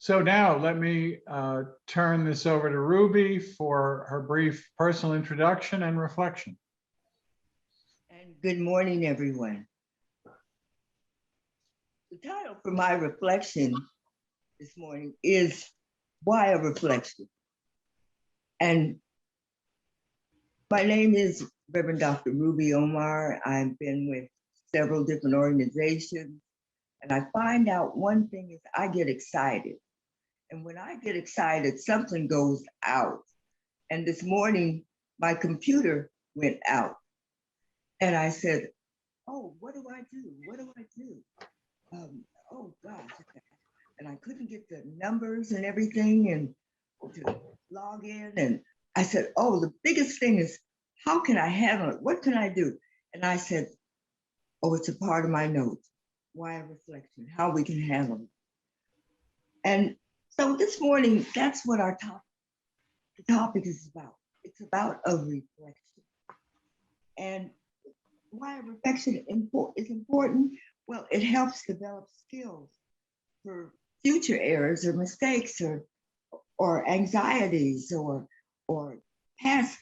So now let me turn this over to Ruby for her brief personal introduction and reflection. And good morning, everyone. The title for my reflection this morning is Why a Reflection? And my name is Reverend Dr. Ruby Omar. I've been with several different organizations, and I find out one thing is I get excited. And when I get excited, something goes out. And this morning, my computer went out. And I said, oh, what do I do? What do I do? Oh gosh. And I couldn't get the numbers and everything and to log in. And I said, oh, the biggest thing is, how can I handle it? What can I do? And I said, oh, it's a part of my notes. Why a reflection? How we can handle it. And so this morning, that's what the topic is about. It's about a reflection. And why a reflection is important? Well, it helps develop skills for future errors or mistakes or anxieties or past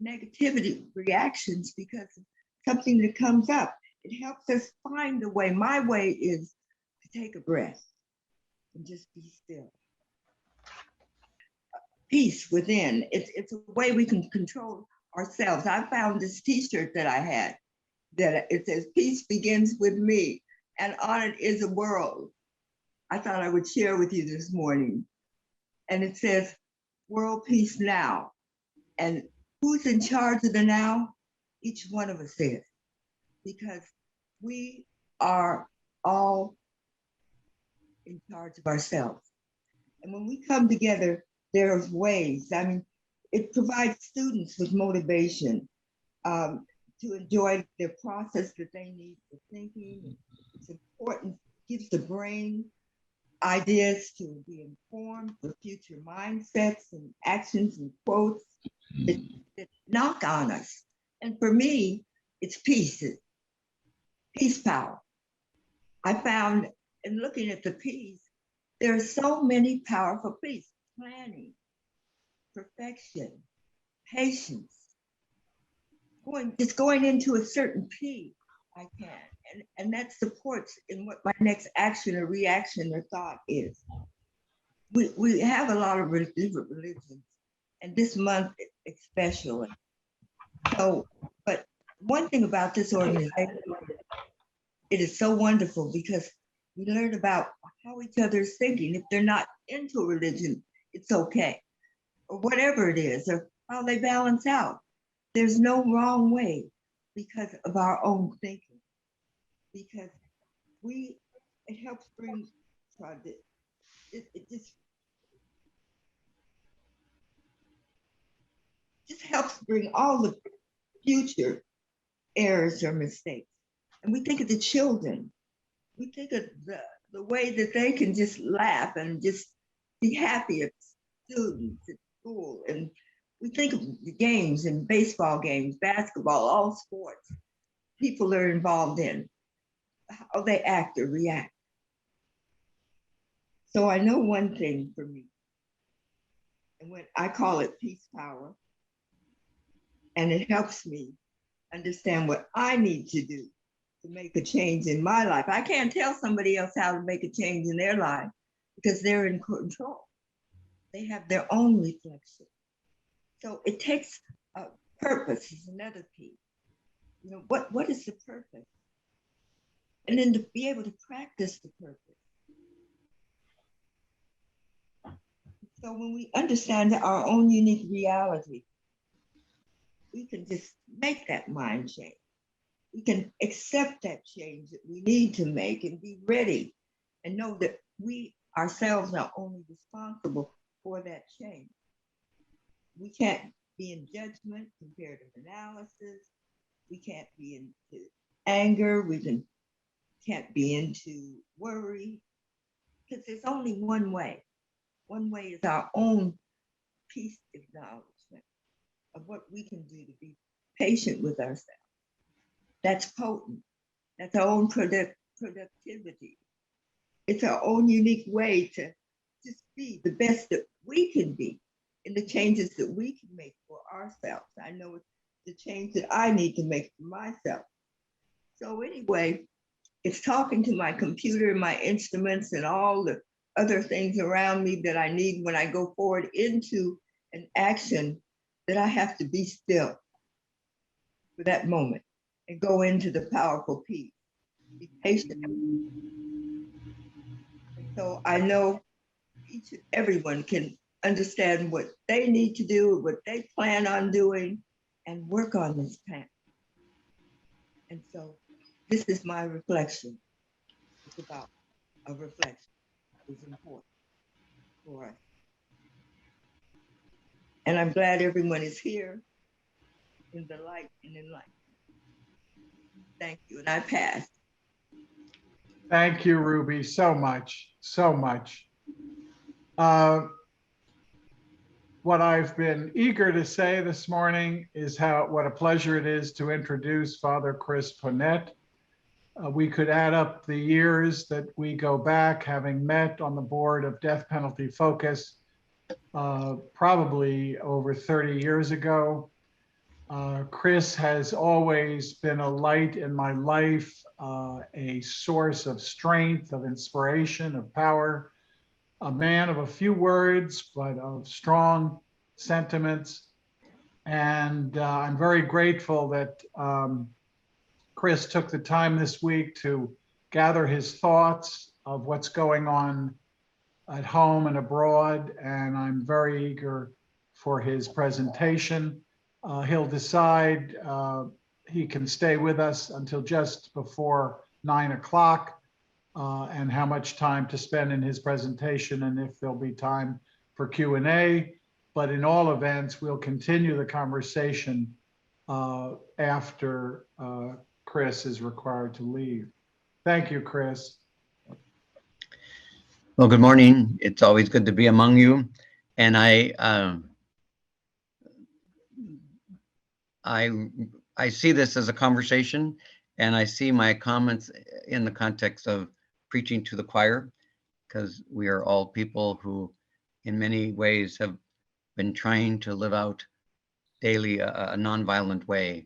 negativity reactions because of something that comes up. It helps us find the way. My way is to take a breath and just be still. Peace within. It's a way we can control ourselves. I found this T-shirt that I had that it says, peace begins with me, and on it is a world. I thought I would share with you this morning. And it says, world peace now. And who's in charge of the now? Each one of us is, because we are all in charge of ourselves. And when we come together, there's ways. I mean, it provides students with motivation to enjoy their process that they need for thinking. It's important, gives the brain ideas to be informed for future mindsets and actions and quotes that knock on us. And for me, it's peace power. I found in looking at the peace, there are so many powerful peace: planning, perfection, patience, going into a certain P, I can. And that supports in what my next action or reaction or thought is. We have a lot of different religions, and this month especially. So, but one thing about this organization, it is so wonderful because we learn about how each other is thinking. If they're not into religion, it's okay, or whatever it is, or how they balance out. There's no wrong way because of our own thinking. Because it helps bring, it just helps bring all the future errors or mistakes. And we think of the children. We think of the way that they can just laugh and just be happy at students at school. And we think of the games and baseball games, basketball, all sports people are involved in, how they act or react. So I know one thing for me, and when I call it peace power, and it helps me understand what I need to do to make a change in my life. I can't tell somebody else how to make a change in their life because they're in control. They have their own reflection. So it takes a purpose is another piece. You know, what is the purpose? And then to be able to practice the purpose. So when we understand our own unique reality, we can just make that mind change. We can accept that change that we need to make and be ready and know that we ourselves are only responsible for that change. We can't be in judgment, comparative analysis. We can't be into anger. We can't be into worry, because there's only one way. One way is our own peace acknowledgement of what we can do to be patient with ourselves. That's potent. That's our own productivity. It's our own unique way to just be the best that we can be in the changes that we can make for ourselves. I know it's the change that I need to make for myself. So anyway, it's talking to my computer, my instruments, and all the other things around me that I need when I go forward into an action, that I have to be still for that moment and go into the powerful peace. Be patient. And so I know each and everyone can understand what they need to do, what they plan on doing, and work on this path. And so this is my reflection. It's about a reflection. It's important for us. And I'm glad everyone is here in the light and in light. Thank you. And I pass. Thank you, Ruby, so much, so much. What I've been eager to say this morning is what a pleasure it is to introduce Father Chris Ponnet. We could add up the years that we go back, having met on the board of Death Penalty Focus, probably over 30 years ago. Chris has always been a light in my life, a source of strength, of inspiration, of power, a man of a few words, but of strong sentiments. And I'm very grateful that Chris took the time this week to gather his thoughts of what's going on at home and abroad. And I'm very eager for his presentation. He'll decide he can stay with us until just before 9 o'clock. And how much time to spend in his presentation, and if there'll be time for Q&A. But in all events, we'll continue the conversation after Chris is required to leave. Thank you, Chris. Well, good morning. It's always good to be among you. And I see this as a conversation, and I see my comments in the context of preaching to the choir, because we are all people who in many ways have been trying to live out daily a nonviolent way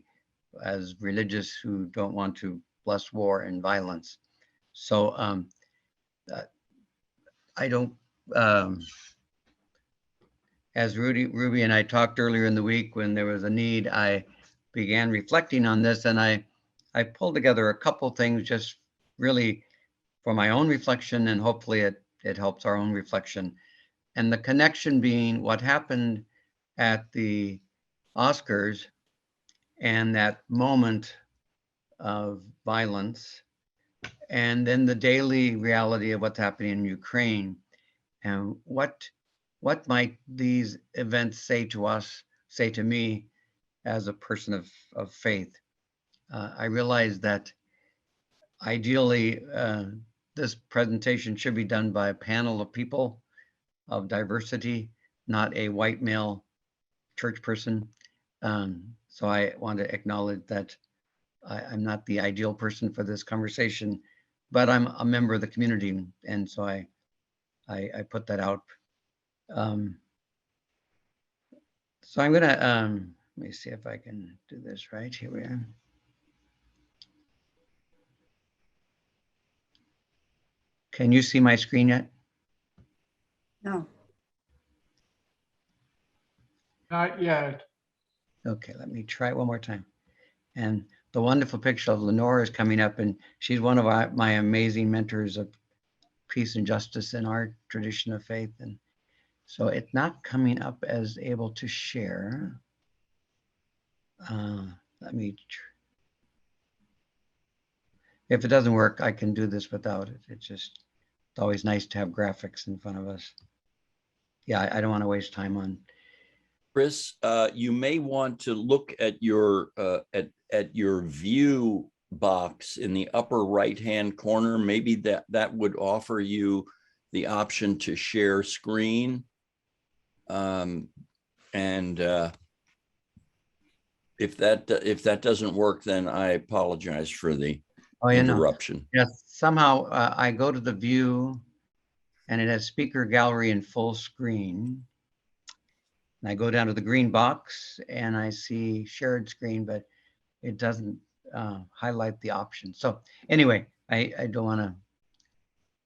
as religious who don't want to bless war and violence. So I don't, as Ruby and I talked earlier in the week when there was a need, I began reflecting on this, and I pulled together a couple things just really for my own reflection, and hopefully it helps our own reflection. And the connection being what happened at the Oscars and that moment of violence, and then the daily reality of what's happening in Ukraine, and what might these events say to us, say to me as a person of faith. I realize that ideally this presentation should be done by a panel of people of diversity, not a white male church person. So I want to acknowledge that I'm not the ideal person for this conversation, but I'm a member of the community, and so I put that out. So I'm gonna, let me see if I can do this right. Here we are. Can you see my screen yet? No. Not yet. Okay, let me try it one more time. And the wonderful picture of Lenore is coming up, and she's one of my amazing mentors of peace and justice in our tradition of faith. And so it's not coming up as able to share. Let me, if it doesn't work, I can do this without it. It's always nice to have graphics in front of us. Yeah, I don't want to waste time on. Chris, you may want to look at your view box in the upper right-hand corner. Maybe that would offer you the option to share screen. If that doesn't work, then I apologize for the interruption. Yes, somehow I go to the view and it has speaker gallery in full screen. And I go down to the green box and I see shared screen, but it doesn't highlight the option. So anyway, I don't want to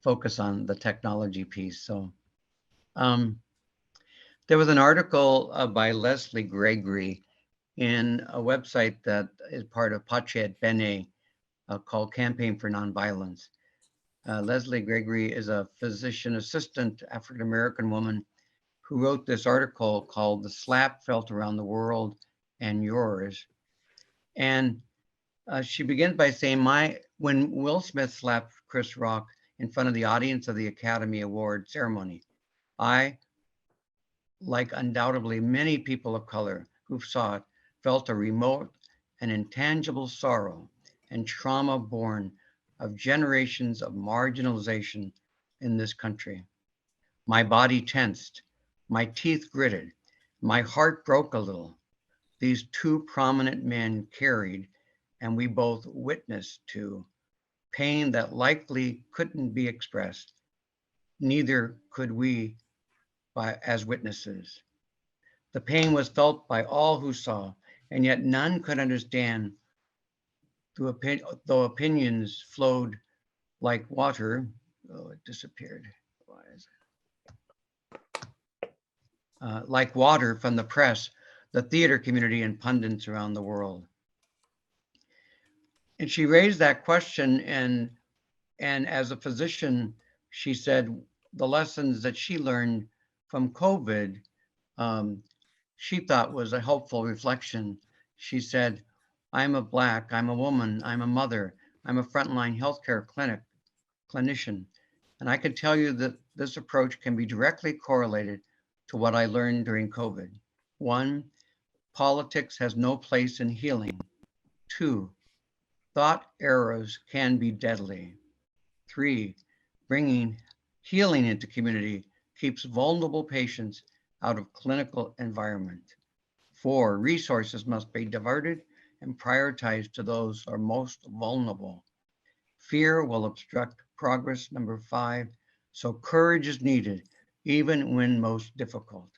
focus on the technology piece. So there was an article by Leslie Gregory in a website that is part of Pace Bene called Campaign for Nonviolence. Leslie Gregory is a physician assistant African-American woman who wrote this article called The Slap Felt Around the World and Yours. And she begins by saying, when Will Smith slapped Chris Rock in front of the audience of the Academy Award ceremony, I, like undoubtedly many people of color who saw it, felt a remote and intangible sorrow and trauma born of generations of marginalization in this country. My body tensed, my teeth gritted, my heart broke a little. These two prominent men carried, and we both witnessed to, pain that likely couldn't be expressed. Neither could we as witnesses. The pain was felt by all who saw, and yet none could understand, though opinions flowed like water. Oh, it disappeared. Why is it? Like water from the press, the theater community, and pundits around the world. And she raised that question, and as a physician, she said the lessons that she learned from COVID, she thought was a helpful reflection. She said, I'm a Black, I'm a woman, I'm a mother, I'm a frontline healthcare clinician. And I can tell you that this approach can be directly correlated to what I learned during COVID. 1, politics has no place in healing. 2, thought errors can be deadly. 3, bringing healing into community keeps vulnerable patients out of clinical environment. 4, resources must be diverted and prioritized to those who are most vulnerable. Fear will obstruct progress. 5, so courage is needed even when most difficult.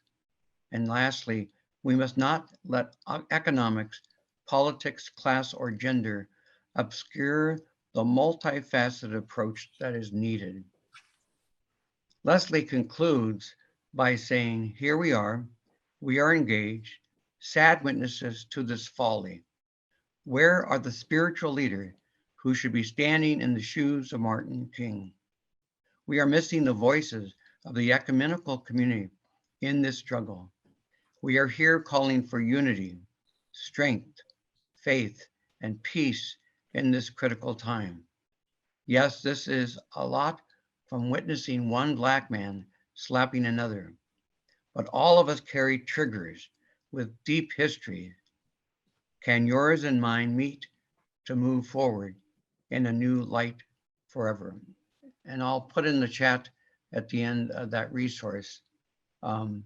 And lastly, we must not let economics, politics, class, or gender obscure the multifaceted approach that is needed. Leslie concludes by saying, here we are engaged, sad witnesses to this folly. Where are the spiritual leaders who should be standing in the shoes of Martin King? We are missing the voices of the ecumenical community in this struggle. We are here calling for unity, strength, faith, and peace in this critical time. Yes, this is a lot from witnessing one Black man slapping another, but all of us carry triggers with deep history. Can yours and mine meet to move forward in a new light forever? And I'll put in the chat at the end of that resource. And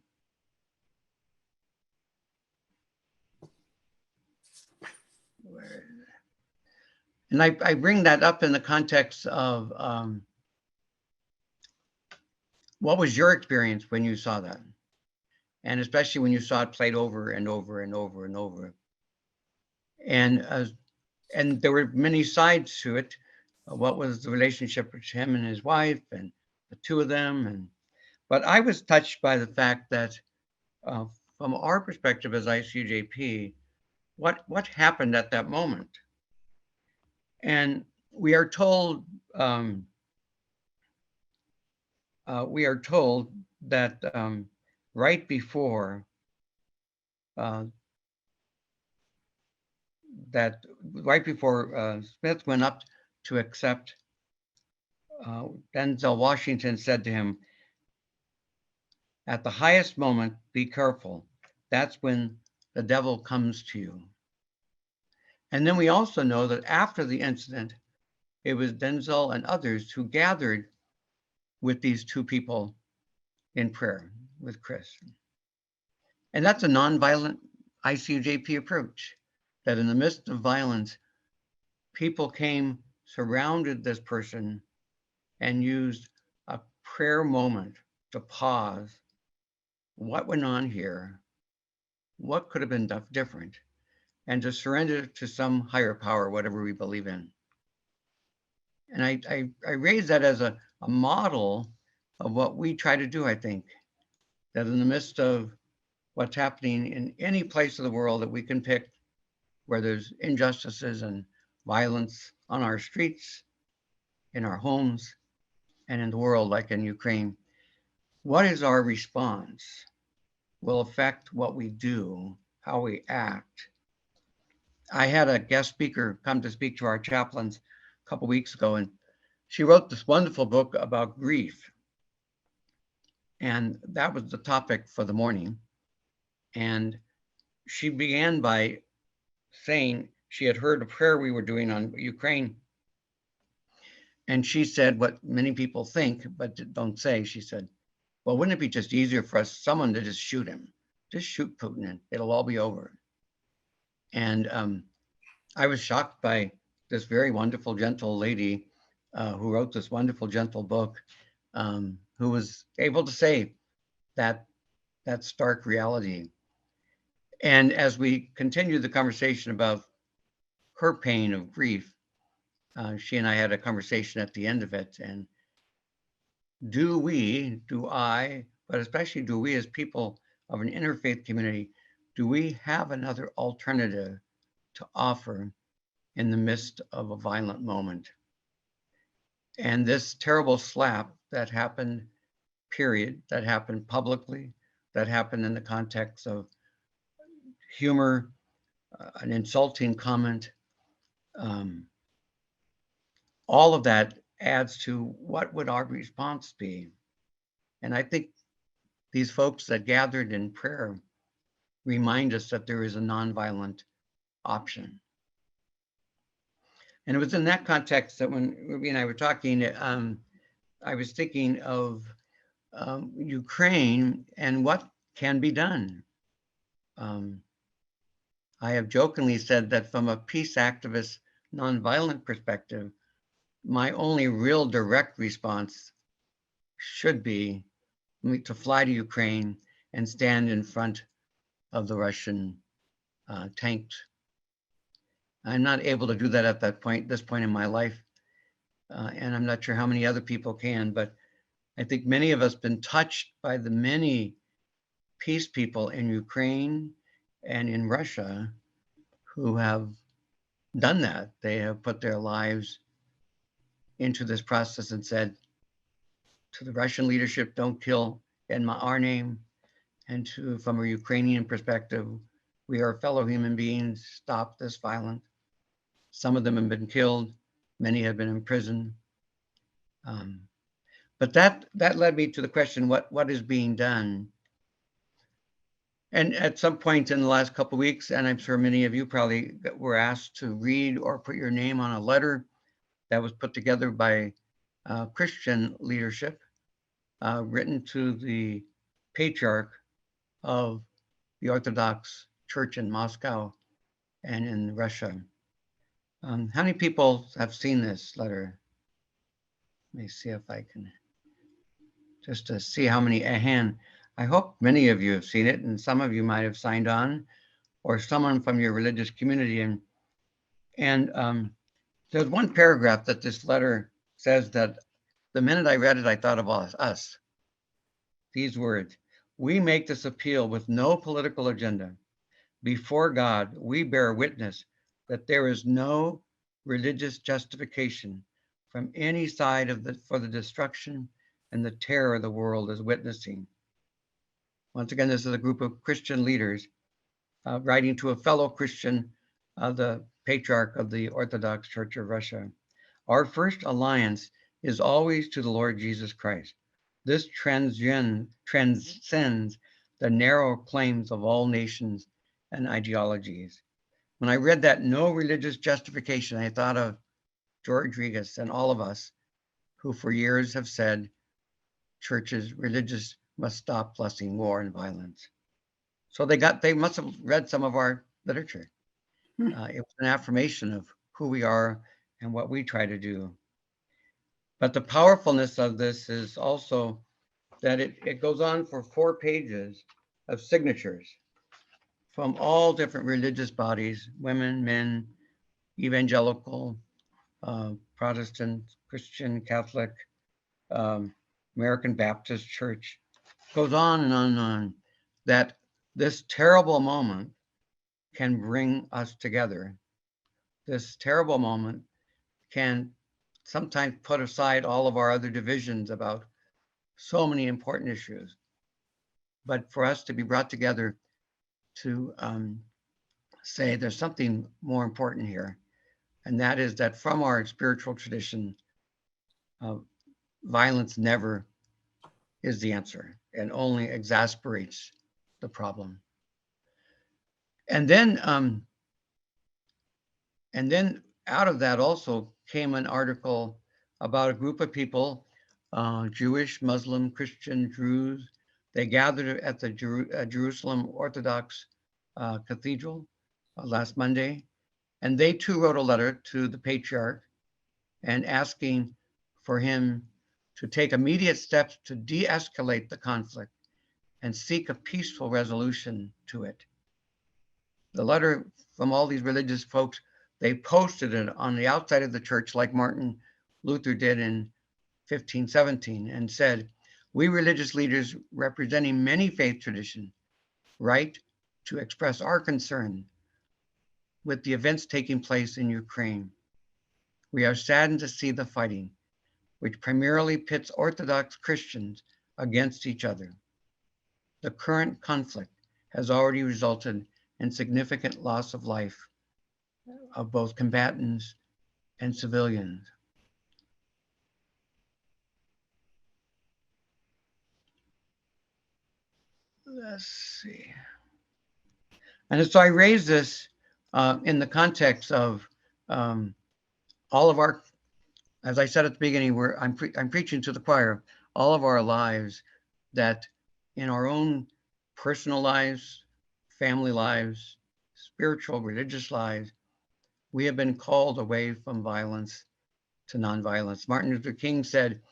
I bring that up in the context of what was your experience when you saw that? And especially when you saw it played over and over and over and over. And there were many sides to it. What was the relationship with him and his wife and the two of them? But I was touched by the fact that from our perspective as ICUJP, what happened at that moment? And we are told that right before Smith went up to accept, Denzel Washington said to him, at the highest moment, be careful. That's when the devil comes to you. And then we also know that after the incident, it was Denzel and others who gathered with these two people in prayer with Chris. And that's a nonviolent ICUJP approach, that in the midst of violence, people came, surrounded this person, and used a prayer moment to pause. What went on here? What could have been different? And to surrender to some higher power, whatever we believe in. And I raise that as a model of what we try to do, I think, that in the midst of what's happening in any place of the world that we can pick, where there's injustices and violence on our streets, in our homes, and in the world, like in Ukraine, what is our response will affect what we do, how we act. I had a guest speaker come to speak to our chaplains a couple weeks ago, and she wrote this wonderful book about grief. And that was the topic for the morning. And she began by saying she had heard a prayer we were doing on Ukraine. And she said what many people think, but don't say. She said, well, wouldn't it be just easier for us, someone to just shoot him? Just shoot Putin and it'll all be over. And I was shocked by this very wonderful, gentle lady who wrote this wonderful, gentle book, who was able to say that stark reality. And as we continued the conversation about her pain of grief, she and I had a conversation at the end of it. And do I, but especially do we as people of an interfaith community, do we have another alternative to offer in the midst of a violent moment? And this terrible slap that happened, period, that happened publicly, that happened in the context of humor, an insulting comment, all of that adds to what would our response be? And I think these folks that gathered in prayer remind us that there is a nonviolent option. And it was in that context that when Ruby and I were talking, I was thinking of Ukraine and what can be done. I have jokingly said that from a peace activist, nonviolent perspective, my only real direct response should be to fly to Ukraine and stand in front of the Russian tanks. I'm not able to do that at this point in my life. And I'm not sure how many other people can, but I think many of us have been touched by the many peace people in Ukraine and in Russia who have done that. They have put their lives into this process and said to the Russian leadership, don't kill in our name. And from a Ukrainian perspective, we are fellow human beings, stop this violence. Some of them have been killed, many have been imprisoned. But that led me to the question, what is being done? And at some point in the last couple of weeks, and I'm sure many of you probably were asked to read or put your name on a letter that was put together by Christian leadership, written to the patriarch of the Orthodox Church in Moscow and in Russia. How many people have seen this letter? Let me see if I can, just to see how many a hand. I hope many of you have seen it, and some of you might have signed on, or someone from your religious community. And there's one paragraph that this letter says that the minute I read it, I thought of us. These words: we make this appeal with no political agenda. Before God, we bear witness that there is no religious justification from any side for the destruction and the terror the world is witnessing. Once again, this is a group of Christian leaders writing to a fellow Christian, the patriarch of the Orthodox Church of Russia. Our first alliance is always to the Lord Jesus Christ. This transcends the narrow claims of all nations and ideologies. When I read that no religious justification, I thought of George Regas and all of us who for years have said religious must stop blessing war and violence. So they must have read some of our literature. It was an affirmation of who we are and what we try to do. But the powerfulness of this is also that it goes on for 4 pages of signatures from all different religious bodies, women, men, evangelical, Protestant, Christian, Catholic, American Baptist Church. Goes on and on and on, that this terrible moment can bring us together. This terrible moment can sometimes put aside all of our other divisions about so many important issues. But for us to be brought together to say there's something more important here, and that is that from our spiritual tradition, violence never is the answer and only exasperates the problem. And then out of that also came an article about a group of people, Jewish, Muslim, Christian, Druze. They gathered at the Jerusalem Orthodox Cathedral last Monday, and they too wrote a letter to the patriarch and asking for him to take immediate steps to de-escalate the conflict and seek a peaceful resolution to it. The letter from all these religious folks, they posted it on the outside of the church like Martin Luther did in 1517 and said, "We religious leaders representing many faith traditions write to express our concern with the events taking place in Ukraine. We are saddened to see the fighting, which primarily pits Orthodox Christians against each other. The current conflict has already resulted in significant loss of life of both combatants and civilians." Let's see. And so I raise this in the context of all of our, as I said at the beginning, I'm preaching to the choir, all of our lives, that in our own personal lives, family lives, spiritual, religious lives, we have been called away from violence to nonviolence. Martin Luther King said,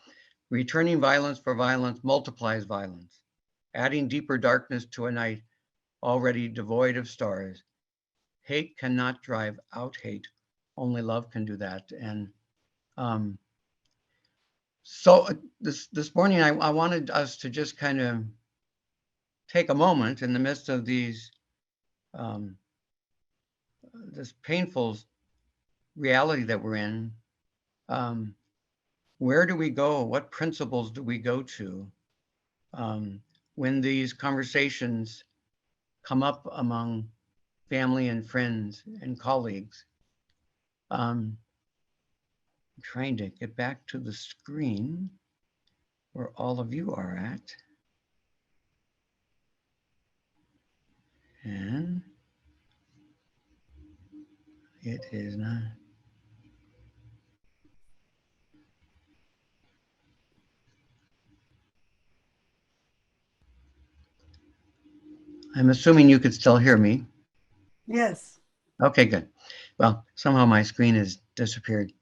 "Returning violence for violence multiplies violence, adding deeper darkness to a night already devoid of stars. Hate cannot drive out hate. Only love can do that." And so this morning, I wanted us to just kind of take a moment in the midst of these this painful reality that we're in. Where do we go? What principles do we go to when these conversations come up among family and friends and colleagues? I'm trying to get back to the screen where all of you are at. And it is not. I'm assuming you could still hear me. Yes. Okay, good. Well, somehow my screen has disappeared.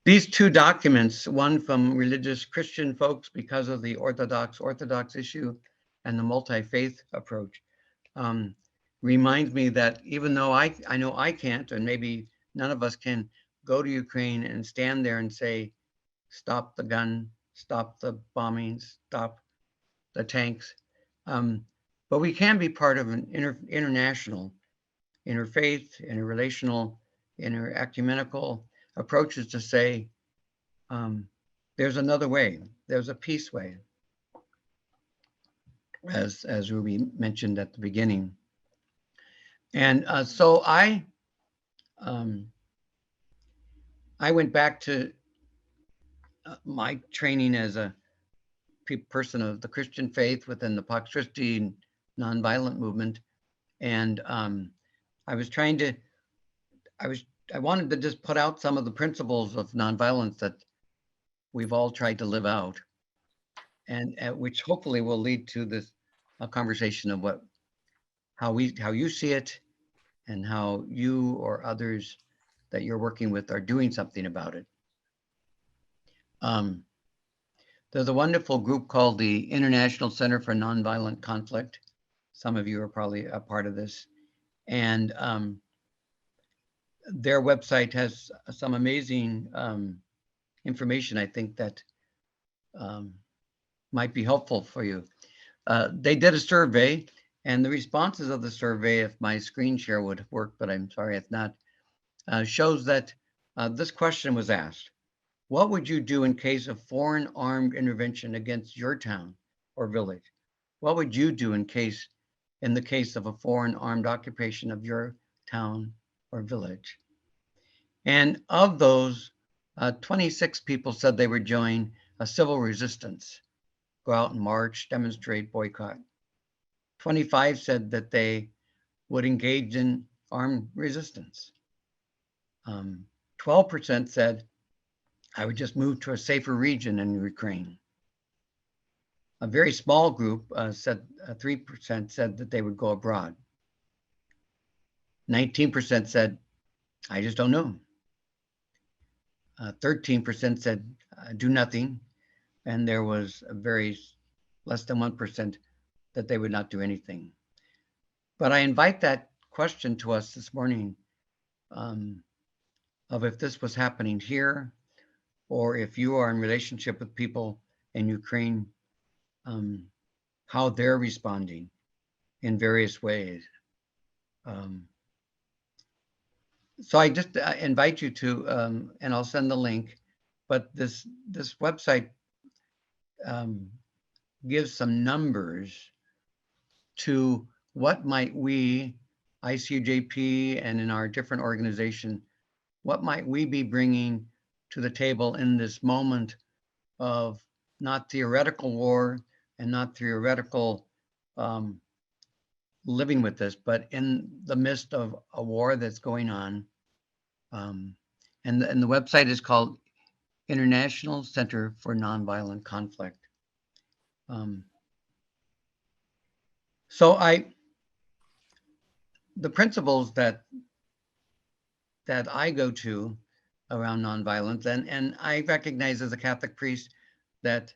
These 2 documents, one from religious Christian folks because of the Orthodox issue and the multi-faith approach, reminds me that even though I know I can't, and maybe none of us can, go to Ukraine and stand there and say, stop the gun, stop the bombings, stop the tanks. But we can be part of an international, interfaith, interrelational, interecumenical approaches to say, there's another way, there's a peace way, as Ruby mentioned at the beginning. And so I went back to my training as a person of the Christian faith within the Pax Christi nonviolent movement. And I wanted to just put out some of the principles of nonviolence that we've all tried to live out, and which hopefully will lead to this conversation of how you see it and how you or others that you're working with are doing something about it. There's a wonderful group called the International Center for Nonviolent Conflict. Some of you are probably a part of this. And their website has some amazing information, I think, that might be helpful for you. They did a survey, and the responses of the survey, if my screen share would work, but I'm sorry it's not, shows that this question was asked: what would you do in case of foreign armed intervention against your town or village? What would you do in the case of a foreign armed occupation of your town or village? And of those, 26 people said they would join a civil resistance, go out and march, demonstrate, boycott. 25 said that they would engage in armed resistance. 12% said, I would just move to a safer region in Ukraine. A very small group said 3% said that they would go abroad. 19% said, I just don't know. 13% said, do nothing. And there was a very less than 1% that they would not do anything. But I invite that question to us this morning of if this was happening here, or if you are in relationship with people in Ukraine, how they're responding in various ways. So I just invite you to, and I'll send the link, but this website gives some numbers to what might we, ICUJP, and in our different organization, what might we be bringing to the table in this moment of not theoretical war and not theoretical living with this, but in the midst of a war that's going on. And the website is called International Center for Nonviolent Conflict. So the principles that I go to around nonviolence, and I recognize as a Catholic priest that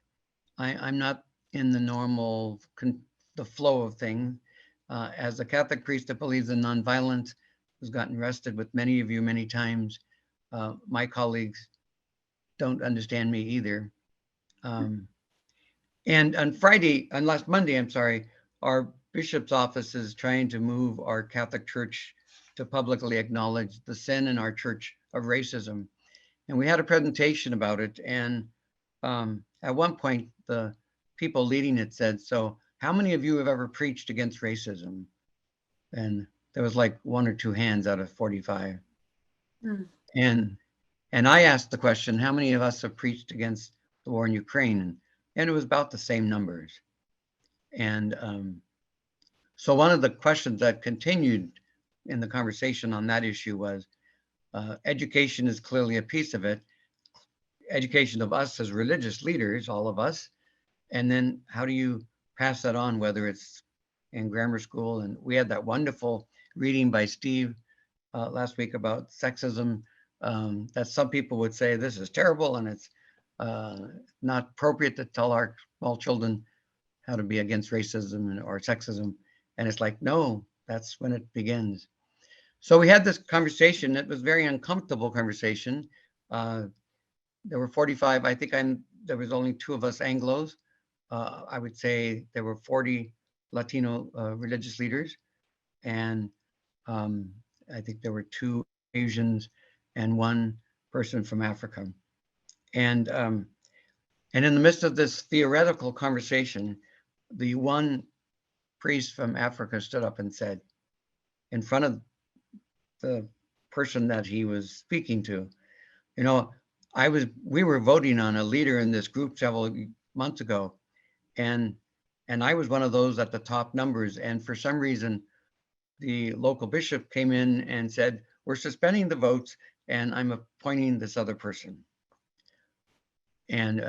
I'm not in the normal, the flow of things. As a Catholic priest that believes in nonviolence, who's gotten arrested with many of you many times, my colleagues don't understand me either. And on last Monday, I'm sorry, our bishop's office is trying to move our Catholic Church to publicly acknowledge the sin in our church of racism. And we had a presentation about it. And at one point, the people leading it said, so how many of you have ever preached against racism? And there was like 1 or 2 hands out of 45. And I asked the question, how many of us have preached against the war in Ukraine? And it was about the same numbers. And so one of the questions that continued in the conversation on that issue was, education is clearly a piece of it. Education of us as religious leaders, all of us. And then how do you pass that on, whether it's in grammar school? And we had that wonderful reading by Steve last week about sexism, that some people would say this is terrible and it's not appropriate to tell our small children how to be against racism or sexism. And it's like, no, that's when it begins. So we had this conversation. It was a very uncomfortable conversation. There were 45, I think there was only 2 of us Anglos. I would say there were 40 Latino religious leaders. And I think there were 2 Asians and 1 person from Africa. And in the midst of this theoretical conversation, the one priest from Africa stood up and said, in front of the person that he was speaking to, you know, we were voting on a leader in this group several months ago, and I was one of those at the top numbers. And for some reason, the local bishop came in and said, we're suspending the votes and I'm appointing this other person. And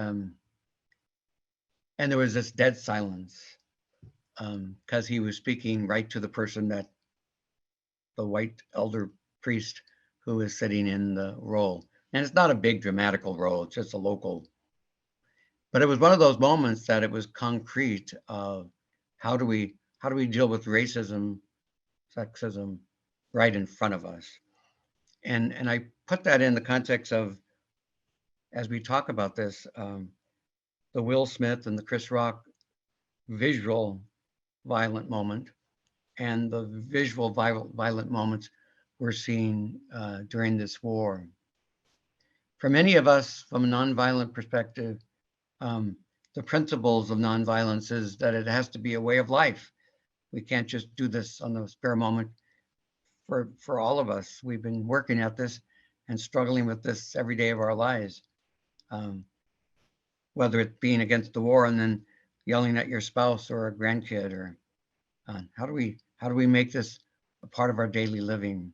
there was this dead silence because he was speaking right to the person, that the white elder priest who is sitting in the role. And it's not a big dramatical role, it's just a local But it was one of those moments that it was concrete of how do we deal with racism, sexism right in front of us. And I put that in the context of, as we talk about this, the Will Smith and the Chris Rock visual violent moment and the visual violent moments we're seeing during this war. For many of us, from a nonviolent perspective, the principles of nonviolence is that it has to be a way of life. We can't just do this on the spare moment. For all of us, we've been working at this and struggling with this every day of our lives. Whether it's being against the war and then yelling at your spouse or a grandkid, or how do we make this a part of our daily living?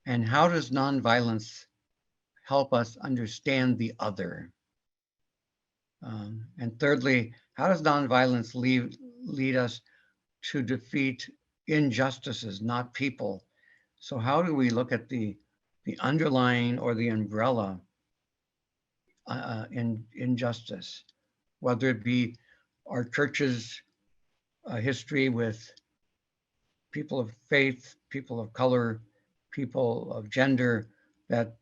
And how does nonviolence help us understand the other? And thirdly, how does nonviolence lead us to defeat injustices, not people? So how do we look at the underlying or the umbrella in injustice, whether it be our church's history with people of faith, people of color, people of gender, that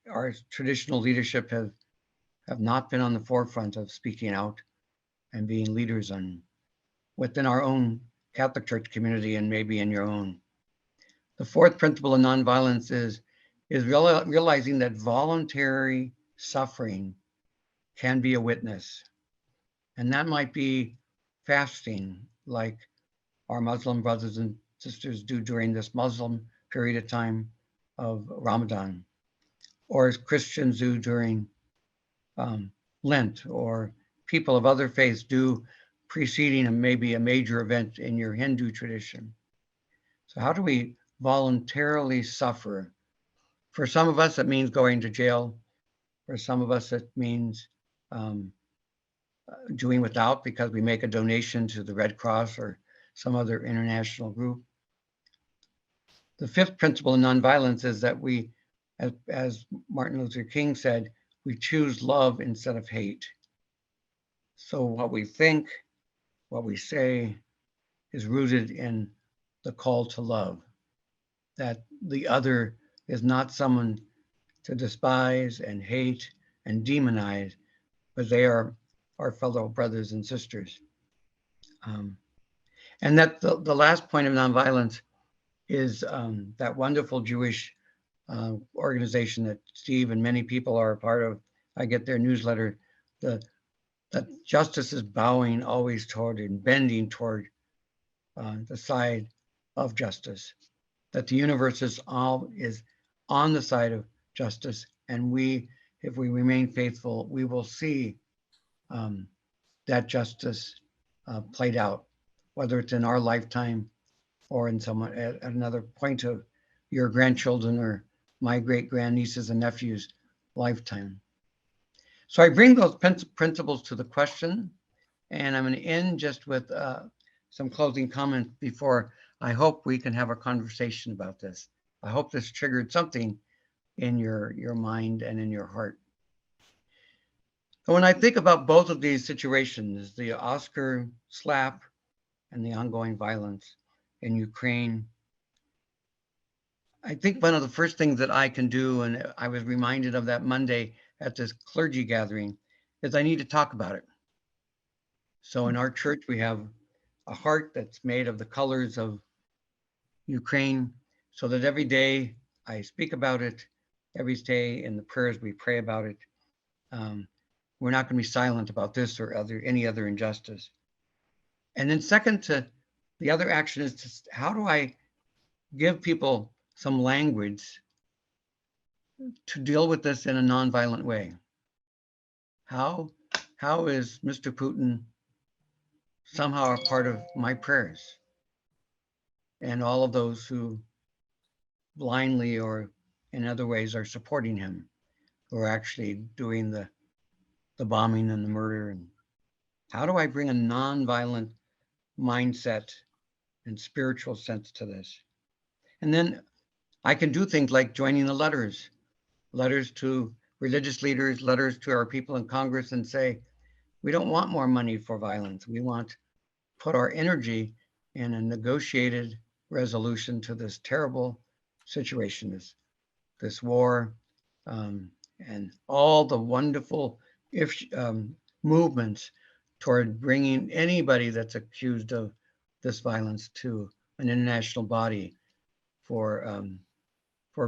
our traditional leadership have not been on the forefront of speaking out and being leaders on within our own Catholic Church community and maybe in your own. The fourth principle of nonviolence is realizing that voluntary suffering can be a witness. And that might be fasting, like our Muslim brothers and sisters do during this Muslim period of time of Ramadan, or as Christians do during Lent, or people of other faiths do preceding maybe a major event in your Hindu tradition. So how do we voluntarily suffer? For some of us, it means going to jail. For some of us, it means doing without because we make a donation to the Red Cross or some other international group. The fifth principle of nonviolence is that we, as Martin Luther King said, we choose love instead of hate. So what we think, what we say is rooted in the call to love, that the other is not someone to despise and hate and demonize, but they are our fellow brothers and sisters. And that the last point of nonviolence is that wonderful Jewish organization that Steve and many people are a part of. I get their newsletter, that justice is bowing always toward and bending toward the side of justice, that the universe is on the side of justice, and if we remain faithful, we will see that justice played out, whether it's in our lifetime or in someone at another point of your grandchildren or my great grandnieces and nephews' lifetime. So I bring those principles to the question, and I'm going to end just with some closing comments before I hope we can have a conversation about this. I hope this triggered something in your mind and in your heart. So when I think about both of these situations, the Oscar slap and the ongoing violence in Ukraine, I think one of the first things that I can do, and I was reminded of that Monday at this clergy gathering, is I need to talk about it. So in our church, we have a heart that's made of the colors of Ukraine, so that every day I speak about it, every day in the prayers we pray about it. We're not going to be silent about this or any other injustice. And then second to the other action is just, how do I give people some language to deal with this in a nonviolent way? How is Mr. Putin somehow a part of my prayers and all of those who blindly or in other ways are supporting him, who are actually doing the bombing and the murder? And how do I bring a nonviolent mindset and spiritual sense to this? And then I can do things like joining the letters to religious leaders, letters to our people in Congress, and say, we don't want more money for violence. We want to put our energy in a negotiated resolution to this terrible situation, this war, and all the wonderful movements toward bringing anybody that's accused of this violence to an international body for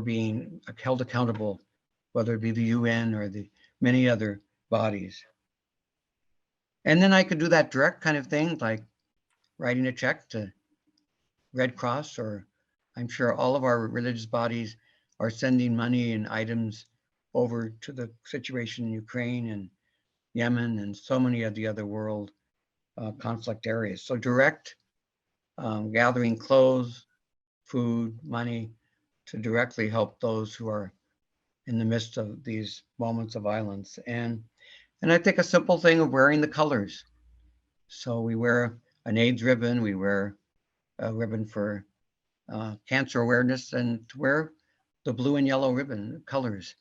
being held accountable, whether it be the UN or the many other bodies. And then I could do that direct kind of thing, like writing a check to Red Cross, or I'm sure all of our religious bodies are sending money and items over to the situation in Ukraine and Yemen and so many of the other world conflict areas. So direct gathering clothes, food, money to directly help those who are in the midst of these moments of violence. And I think a simple thing of wearing the colors. So we wear an AIDS ribbon, we wear a ribbon for cancer awareness, and to wear the blue and yellow ribbon colors,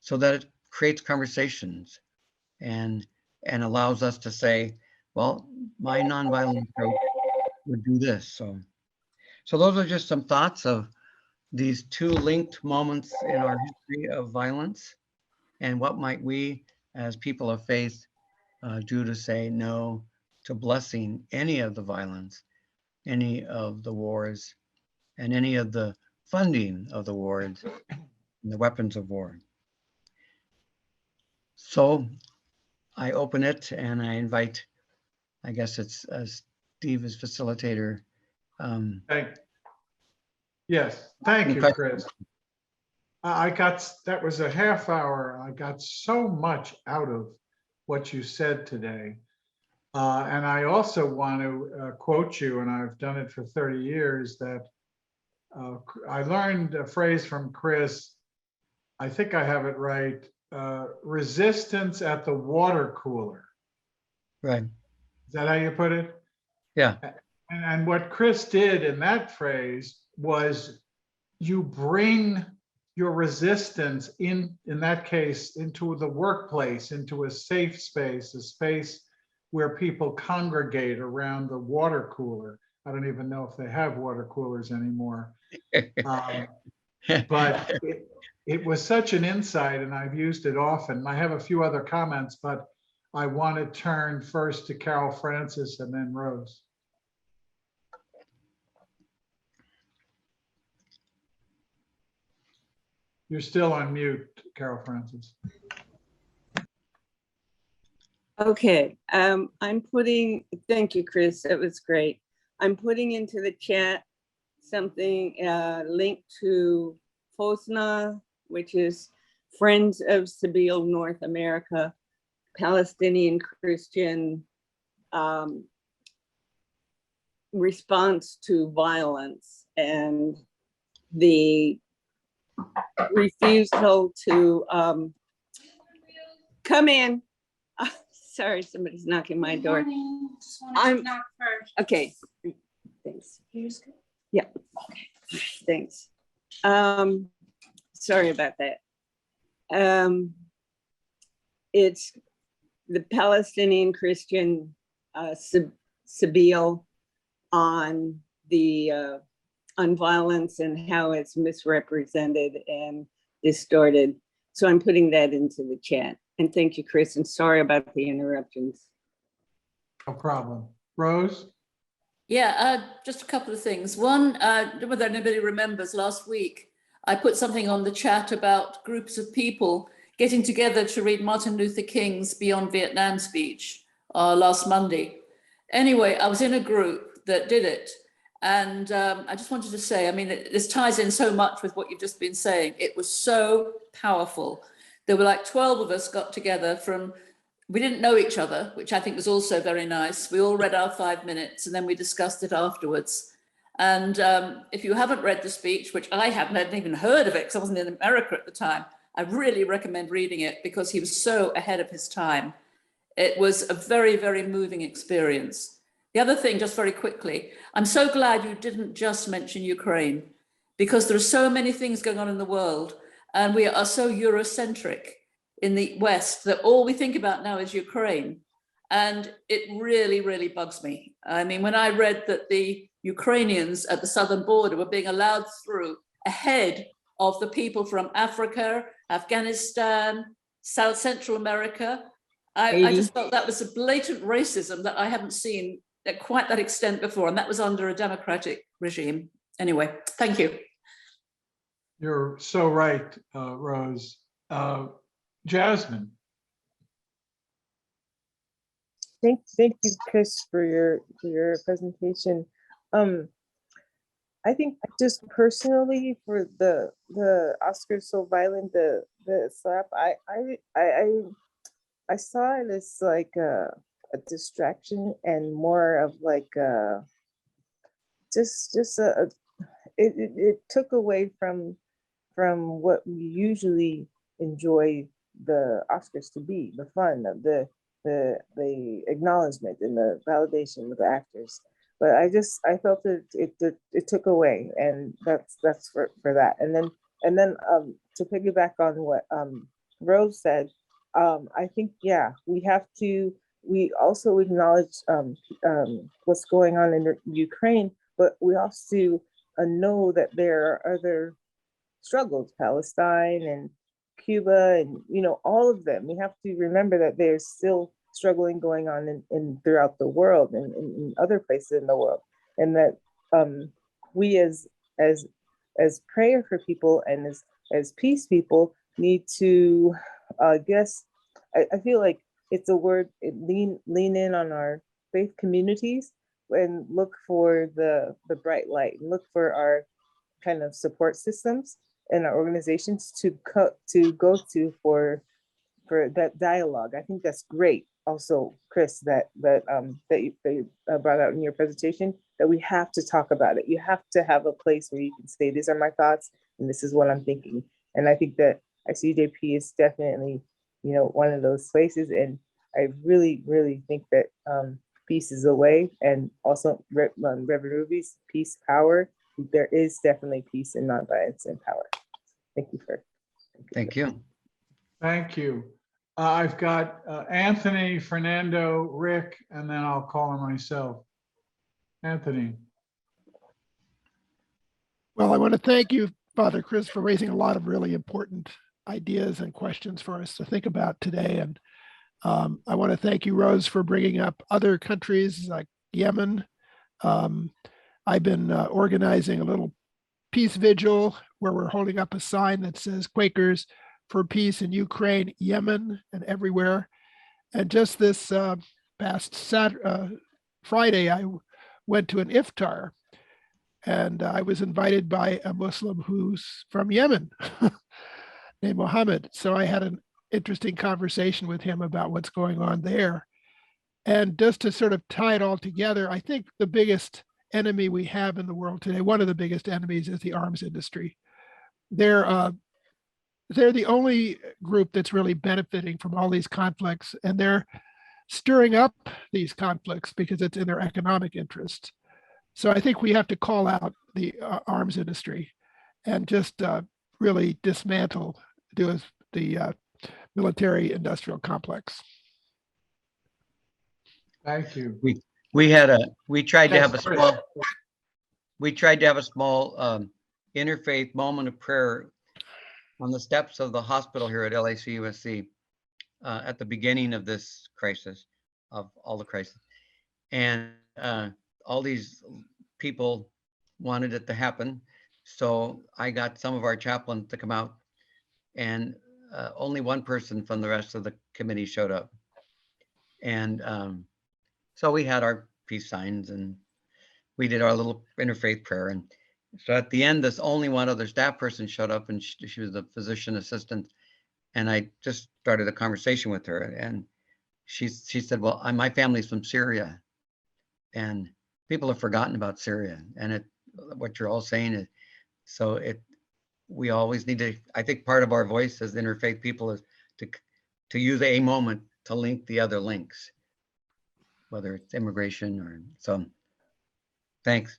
so that it creates conversations and allows us to say, well, my nonviolent approach would do this. So those are just some thoughts of these two linked moments in our history of violence, and what might we as people of faith do to say no to blessing any of the violence, any of the wars, and any of the funding of the wars and the weapons of war. So I open it and I invite, I guess it's Steve as facilitator. Yes, thank you, Okay. Chris. That was a half hour. I got so much out of what you said today. And I also want to quote you, and I've done it for 30 years, that I learned a phrase from Chris. I think I have it right. Resistance at the water cooler. Right. Is that how you put it? Yeah. And what Chris did in that phrase was you bring your resistance in that case, into the workplace, into a safe space, a space where people congregate around the water cooler. I don't even know if they have water coolers anymore. But it was such an insight, and I've used it often. I have a few other comments, but I want to turn first to Carol Francis and then Rose. You're still on mute, Carol Francis. Okay, thank you, Chris, that was great. I'm putting into the chat something linked to FOSNA, which is Friends of Sabeel North America, Palestinian Christian response to violence, and the refusal to come in. Sorry, somebody's knocking my door. I'm knock first. Okay, thanks. Yeah. Okay. Thanks. Sorry about that. It's the Palestinian Christian Sabeel on violence and how it's misrepresented and distorted. So I'm putting that into the chat. And thank you, Chris, and sorry about the interruptions. No problem. Rose? Yeah, just a couple of things. One, whether anybody remembers, last week, I put something on the chat about groups of people getting together to read Martin Luther King's Beyond Vietnam speech last Monday. Anyway, I was in a group that did it. And I just wanted to say, I mean, this ties in so much with what you've just been saying. It was so powerful. There were like 12 of us got together we didn't know each other, which I think was also very nice. We all read our 5 minutes and then we discussed it afterwards. And if you haven't read the speech, which I hadn't even heard of it because I wasn't in America at the time, I really recommend reading it because he was so ahead of his time. It was a very, very moving experience. The other thing, just very quickly, I'm so glad you didn't just mention Ukraine, because there are so many things going on in the world and we are so Eurocentric. in the West that all we think about now is Ukraine. And it really, really bugs me. I mean, when I read that the Ukrainians at the southern border were being allowed through ahead of the people from Africa, Afghanistan, South Central America, I just felt that was a blatant racism that I haven't seen at quite that extent before. And that was under a democratic regime. Anyway, thank you. You're so right, Rose. Jasmine. Thank you, Chris, for your presentation. I think just personally for the Oscars so violent, the slap, I saw it as like a distraction and more of like it took away from what we usually enjoy the Oscars to be, the fun of the acknowledgement and the validation of the actors. But I felt that it took away, and that's for that. And then to piggyback on what Rose said, I think, yeah, we also acknowledge what's going on in Ukraine, but we also know that there are other struggles, Palestine and Cuba, and all of them. We have to remember that there's still struggling going on in throughout the world and in other places in the world, and that we as prayer for people and as peace people need to I feel like it's a word, lean in on our faith communities and look for the bright light, and look for our kind of support systems and our organizations to go to for that dialogue. I think that's great. Also, Chris, that you brought out in your presentation, that we have to talk about it. You have to have a place where you can say, these are my thoughts and this is what I'm thinking. And I think that ICUJP is definitely, one of those places. And I really, really think that peace is a way. And also Reverend Ruby's peace, power. There is definitely peace and nonviolence and power. Thank you. Thank you. Thank you. I've got Anthony, Fernando, Rick, and then I'll call on myself. Anthony. Well, I want to thank you, Father Chris, for raising a lot of really important ideas and questions for us to think about today. And I want to thank you, Rose, for bringing up other countries like Yemen. I've been organizing a little peace vigil where we're holding up a sign that says Quakers for peace in Ukraine, Yemen, and everywhere. And just this past Friday, I went to an iftar, and I was invited by a Muslim who's from Yemen, named Mohammed. So I had an interesting conversation with him about what's going on there. And just to sort of tie it all together, I think the biggest enemy we have in the world today, one of the biggest enemies, is the arms industry. They're the only group that's really benefiting from all these conflicts, and they're stirring up these conflicts because it's in their economic interest. So I think we have to call out the arms industry and just really dismantle the military industrial complex. Thank you. We tried to have a Chris. small interfaith moment of prayer on the steps of the hospital here at LAC USC at the beginning of this crisis, of all the crisis. And all these people wanted it to happen. So I got some of our chaplains to come out, and only one person from the rest of the committee showed up. And so we had our peace signs and we did our little interfaith prayer. And so at the end, this only one other staff person showed up, and she was a physician assistant. And I just started a conversation with her, and she said, well, my family's from Syria, and people have forgotten about Syria. And what you're all saying is, we always need to, I think part of our voice as interfaith people is to use a moment to link the other links, whether it's immigration or so. Thanks.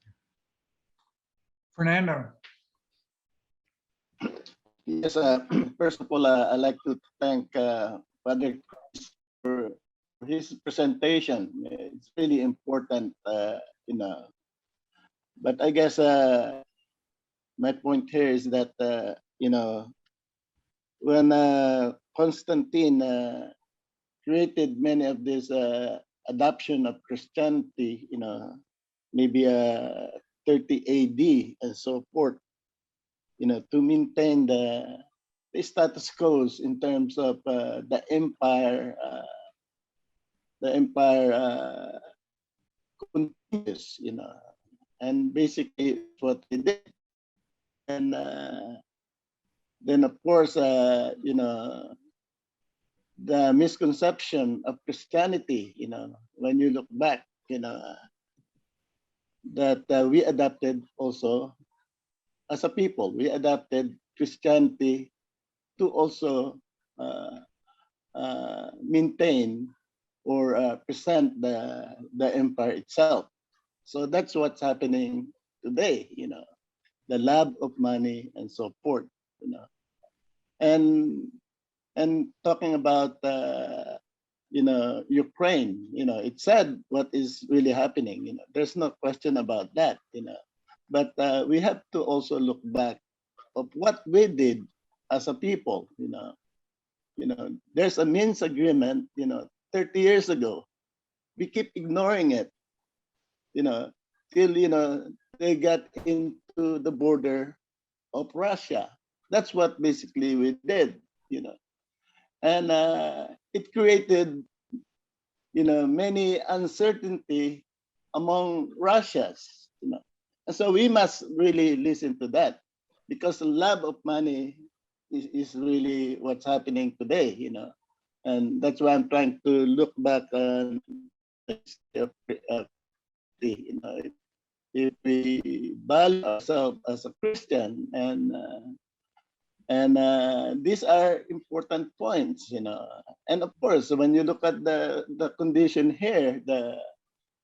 Fernando. Yes, first of all, I'd like to thank Father Chris for his presentation. It's really important, you know. But I guess my point here is that, you know, when Constantine created many of this adoption of Christianity, you know, maybe 30 AD and so forth, you know, to maintain the status quo in terms of the empire continues, you know, and basically what they did. And then of course, you know, the misconception of Christianity, you know, when you look back, you know, that we adapted also as a people, we adapted Christianity to also maintain or present the empire itself. So that's what's happening today, you know, the love of money and so forth, you know. And talking about you know, Ukraine, you know, it's sad what is really happening, you know, there's no question about that, you know. But we have to also look back of what we did as a people, you know. You know, there's a Minsk agreement, you know, 30 years ago. We keep ignoring it, you know, till, you know, they got into the border of Russia. That's what basically we did, you know. And it created, you know, many uncertainty among Russians, you know. And so we must really listen to that, because the love of money is really what's happening today, you know. And that's why I'm trying to look back on the history of you know, if we value ourselves as a Christian, and these are important points, you know. And of course, when you look at the condition here,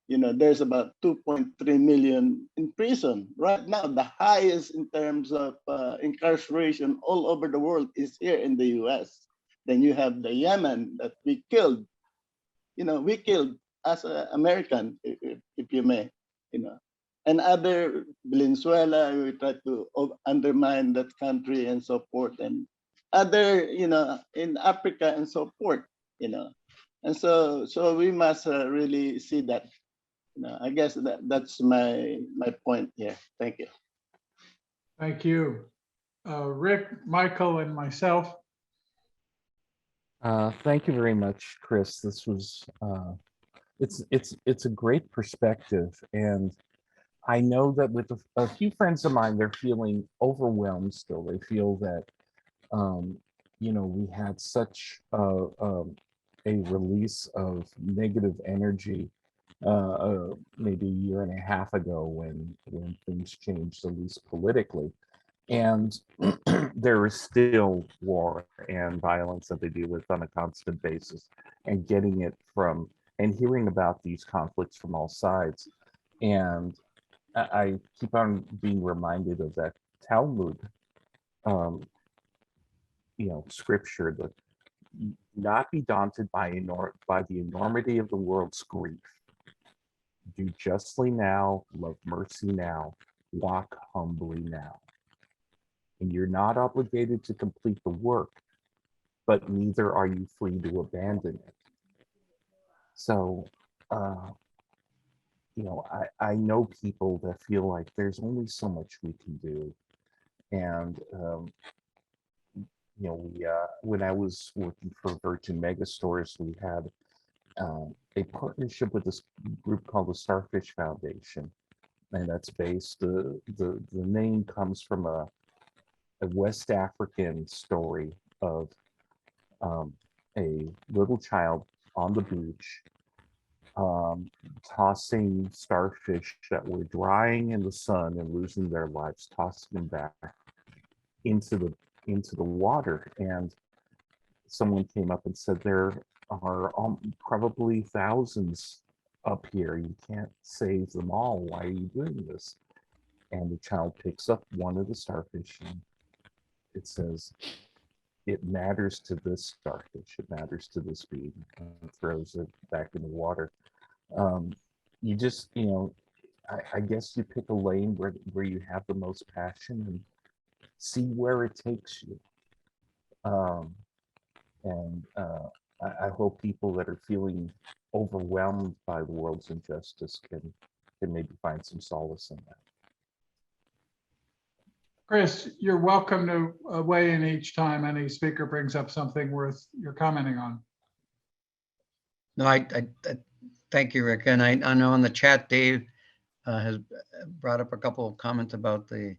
you know, there's about 2.3 million in prison right now. The highest in terms of incarceration all over the world is here in the U.S. Then you have the Yemen that we killed. You know, we killed as an American, if you may, you know. And other, Venezuela, we try to undermine that country and so forth, and other, you know, in Africa and so forth, you know. And so we must really see that. You know, I guess that's my point here. Thank you. Thank you. Rick, Michael, and myself. Thank you very much, Chris. This was it's a great perspective, and I know that with a few friends of mine, they're feeling overwhelmed still. They feel that you know, we had such a release of negative energy maybe a year and a half ago when things changed, at least politically. And there is still war and violence that they deal with on a constant basis, and getting it from and hearing about these conflicts from all sides. And I keep on being reminded of that Talmud, you know, scripture, that not be daunted by the enormity of the world's grief. Do justly now, love mercy now, walk humbly now. And you're not obligated to complete the work, but neither are you free to abandon it. So, you know, I know people that feel like there's only so much we can do. And, you know, when I was working for Virgin Megastores, we had a partnership with this group called the Starfish Foundation. And that's based, the name comes from a West African story of a little child on the beach tossing starfish that were drying in the sun and losing their lives, tossing them back into the water. And someone came up and said, there are probably thousands up here. You can't save them all. Why are you doing this? And the child picks up one of the starfish and it says, it matters to this starfish, it matters to this being, throws it back in the water. You just, I guess you pick a lane where you have the most passion and see where it takes you. I hope people that are feeling overwhelmed by the world's injustice can maybe find some solace in that. Chris, you're welcome to weigh in each time any speaker brings up something worth your commenting on. No, I thank you, Rick. And I know in the chat, Dave has brought up a couple of comments about the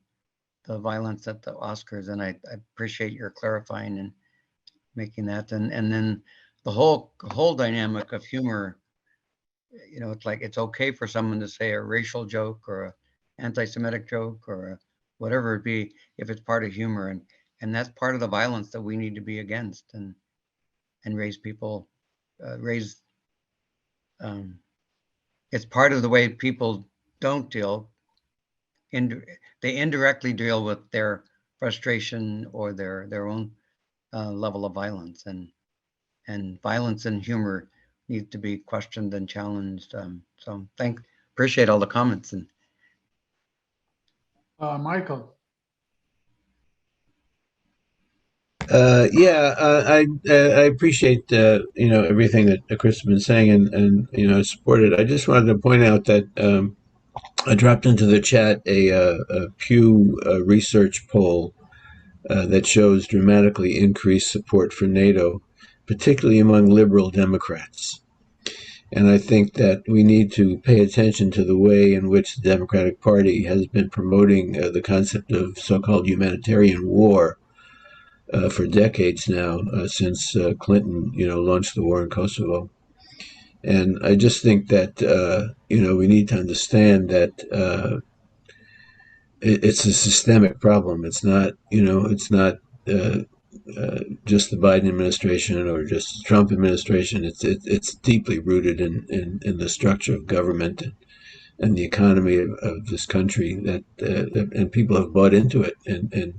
violence at the Oscars, and I appreciate your clarifying and making that. And then the whole dynamic of humor, it's like it's okay for someone to say a racial joke or a anti-Semitic joke or whatever it be if it's part of humor, and that's part of the violence that we need to be against and raise people it's part of the way people don't deal. They indirectly deal with their frustration or their own level of violence, and violence and humor need to be questioned and challenged. So appreciate all the comments. And Michael. I appreciate everything that Chris has been saying and support it. I just wanted to point out that I dropped into the chat a Pew research poll that shows dramatically increased support for NATO, particularly among liberal Democrats. And I think that we need to pay attention to the way in which the Democratic Party has been promoting the concept of so-called humanitarian war for decades now, since Clinton, launched the war in Kosovo. And I just think that, we need to understand that it's a systemic problem. It's not, just the Biden administration or just the Trump administration. It's deeply rooted in the structure of government and the economy of this country and people have bought into it and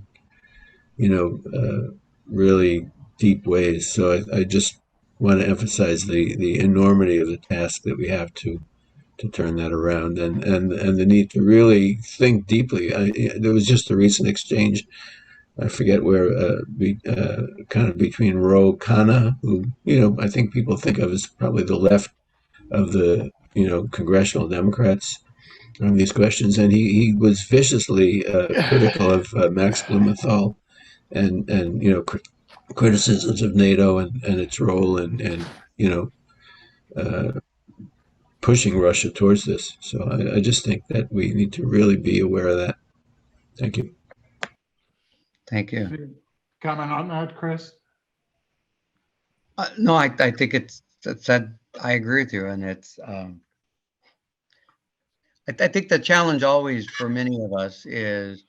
really deep ways. So I just want to emphasize the enormity of the task that we have to turn that around and the need to really think deeply. There was just a recent exchange, I forget where, kind of between Ro Khanna, who, I think people think of as probably the left of the, congressional Democrats on these questions. And he was viciously critical of Max Blumenthal and criticisms of NATO and its role and pushing Russia towards this. So I just think that we need to really be aware of that. Thank you. thank you. Comment on that, Chris? No, I think it's said. I agree with you, and it's. I think the challenge always for many of us is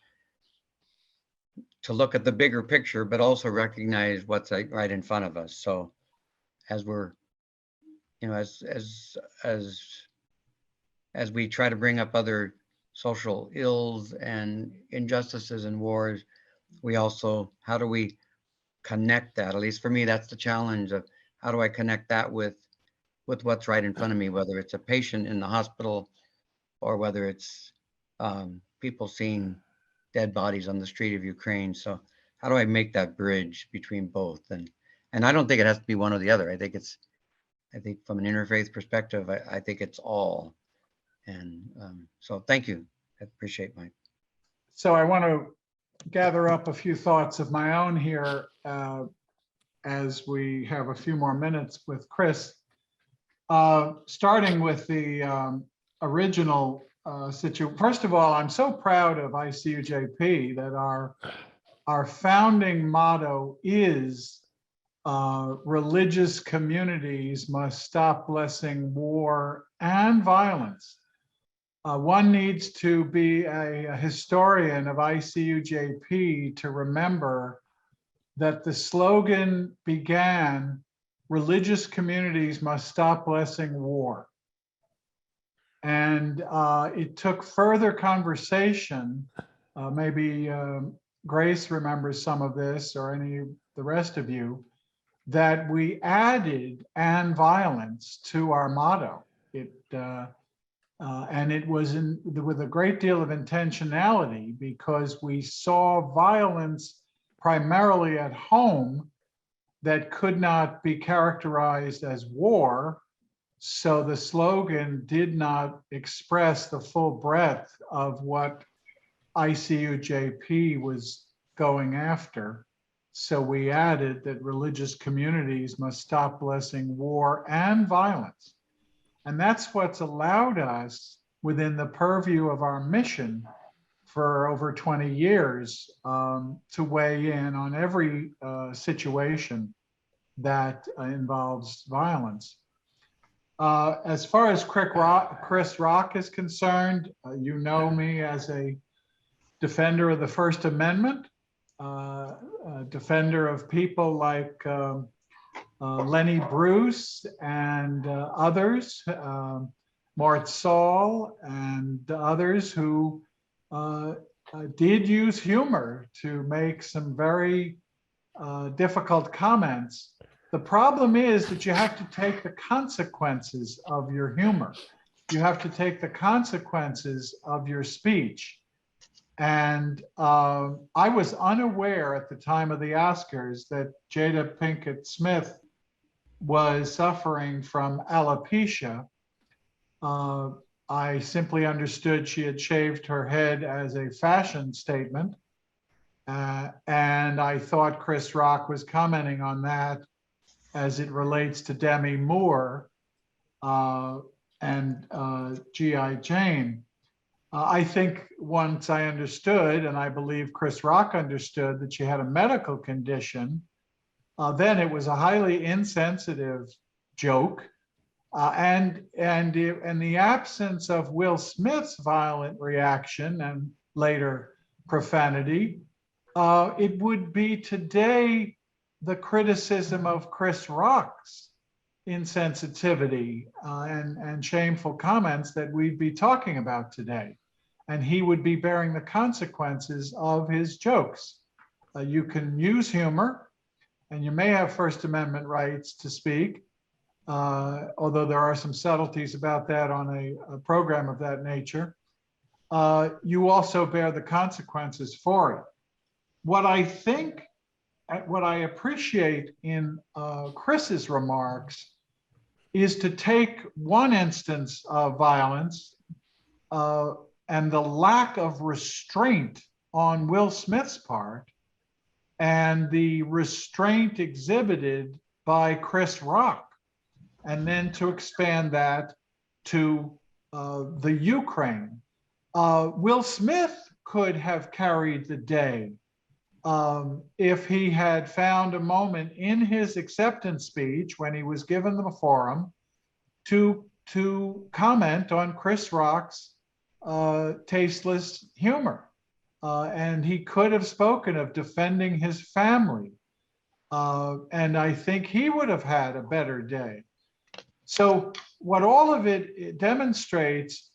to look at the bigger picture, but also recognize what's right in front of us. So, as we're, as we try to bring up other social ills and injustices and wars, we also, how do we connect that? At least for me, that's the challenge of how do I connect that with what's right in front of me, whether it's a patient in the hospital or whether it's people seeing dead bodies on the street of Ukraine. So how do I make that bridge between both? And I don't think it has to be one or the other. I think from an interfaith perspective, I think it's all. And so thank you. I appreciate Mike. So I want to gather up a few thoughts of my own here as we have a few more minutes with Chris. Starting with the original situation. First of all, I'm so proud of ICUJP that our founding motto is religious communities must stop blessing war and violence. One needs to be a historian of ICUJP to remember that the slogan began, religious communities must stop blessing war. And it took further conversation, maybe Grace remembers some of this, or any of the rest of you, that we added "and violence" to our motto. And it was with a great deal of intentionality, because we saw violence primarily at home that could not be characterized as war. So the slogan did not express the full breadth of what ICUJP was going after. So we added that religious communities must stop blessing war and violence. And that's what's allowed us, within the purview of our mission for over 20 years, to weigh in on every situation that involves violence. As far as Chris Rock is concerned, you know me as a defender of the First Amendment, a defender of people like Lenny Bruce and others, Mort Saul and others who did use humor to make some very difficult comments. The problem is that you have to take the consequences of your humor. You have to take the consequences of your speech. And I was unaware at the time of the Oscars that Jada Pinkett Smith was suffering from alopecia. I simply understood she had shaved her head as a fashion statement. And I thought Chris Rock was commenting on that as it relates to Demi Moore and G.I. Jane. I think once I understood, and I believe Chris Rock understood, that she had a medical condition, then it was a highly insensitive joke. And in the absence of Will Smith's violent reaction and later profanity, it would be today the criticism of Chris Rock's insensitivity and shameful comments that we'd be talking about today. And he would be bearing the consequences of his jokes. You can use humor, and you may have First Amendment rights to speak, although there are some subtleties about that on a program of that nature. You also bear the consequences for it. What I think, what I appreciate in Chris's remarks is to take one instance of violence and the lack of restraint on Will Smith's part and the restraint exhibited by Chris Rock, and then to expand that to the Ukraine. Will Smith could have carried the day if he had found a moment in his acceptance speech when he was given the forum to comment on Chris Rock's tasteless humor. And he could have spoken of defending his family. And I think he would have had a better day. So what all of it demonstrates,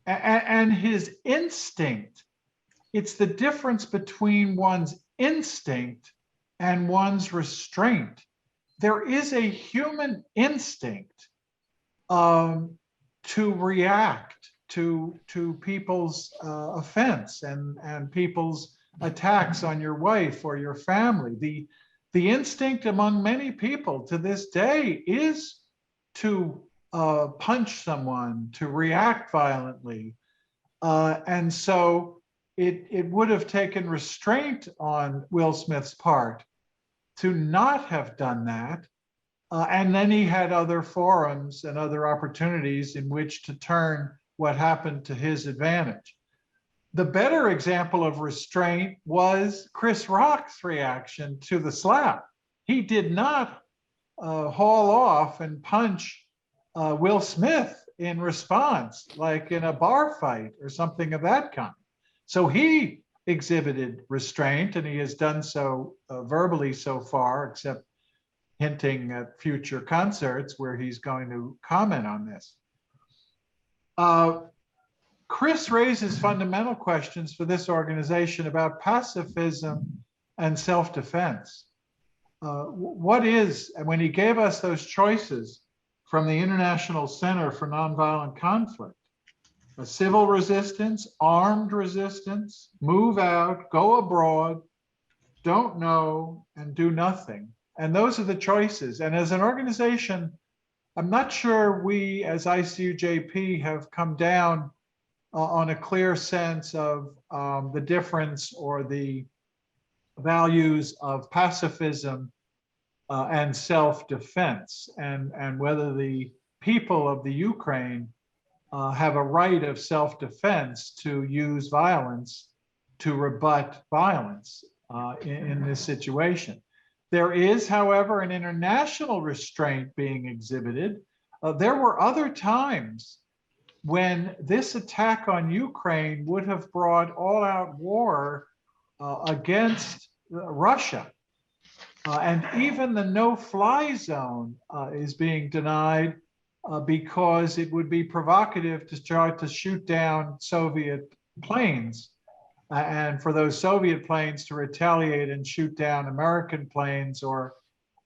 and his instinct, it's the difference between one's instinct and one's restraint. There is a human instinct to react to people's offense and people's attacks on your wife or your family. The instinct among many people to this day is to punch someone, to react violently. And so it would have taken restraint on Will Smith's part to not have done that. And then he had other forums and other opportunities in which to turn what happened to his advantage. The better example of restraint was Chris Rock's reaction to the slap. He did not haul off and punch Will Smith in response, like in a bar fight or something of that kind. So he exhibited restraint, and he has done so verbally so far, except hinting at future concerts where he's going to comment on this. Chris raises fundamental questions for this organization about pacifism and self-defense. What is, and when he gave us those choices from the International Center for Nonviolent Conflict, a civil resistance, armed resistance, move out, go abroad, don't know, and do nothing. And those are the choices. And as an organization, I'm not sure we as ICUJP have come down on a clear sense of the difference or the values of pacifism and self-defense, and whether the people of the Ukraine have a right of self-defense to use violence to rebut violence in this situation. There is, however, an international restraint being exhibited. There were other times when this attack on Ukraine would have brought all-out war against Russia. And even the no-fly zone is being denied because it would be provocative to try to shoot down Soviet planes and for those Soviet planes to retaliate and shoot down American planes or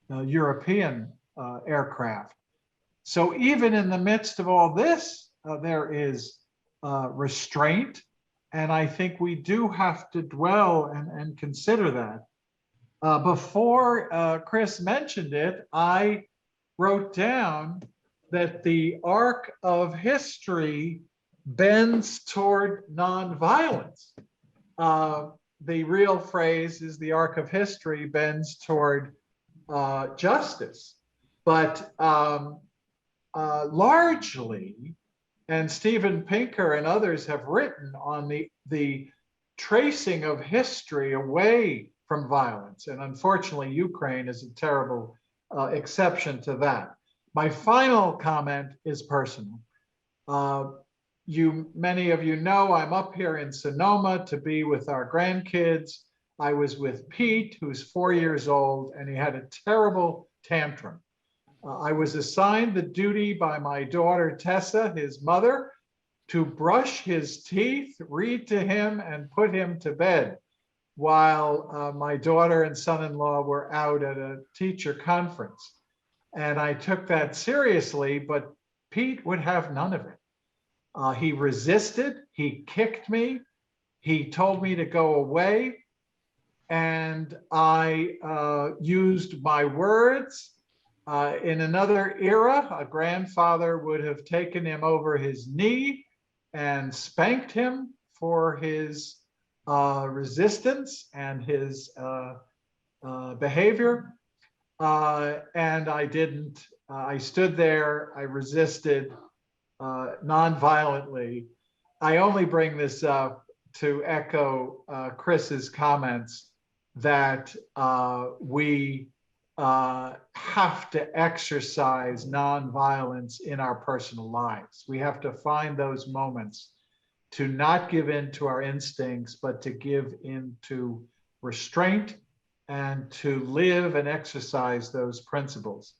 European aircraft. So even in the midst of all this, there is restraint. And I think we do have to dwell and consider that. Before Chris mentioned it, I wrote down that the arc of history bends toward nonviolence. The real phrase is the arc of history bends toward justice. But largely, and Steven Pinker and others have written on the tracing of history away from violence. And unfortunately, Ukraine is a terrible exception to that. My final comment is personal. Many of you know I'm up here in Sonoma to be with our grandkids. I was with Pete, who's 4 years old, and he had a terrible tantrum. I was assigned the duty by my daughter, Tessa, his mother, to brush his teeth, read to him, and put him to bed while my daughter and son-in-law were out at a teacher conference. And I took that seriously, but Pete would have none of it. He resisted, he kicked me, he told me to go away, and I used my words. In another era, a grandfather would have taken him over his knee and spanked him for his resistance and his behavior. And I didn't. I stood there, I resisted non-violently. I only bring this up to echo Chris's comments that we have to exercise non-violence in our personal lives. We have to find those moments to not give in to our instincts, but to give in to restraint and to live and exercise those principles.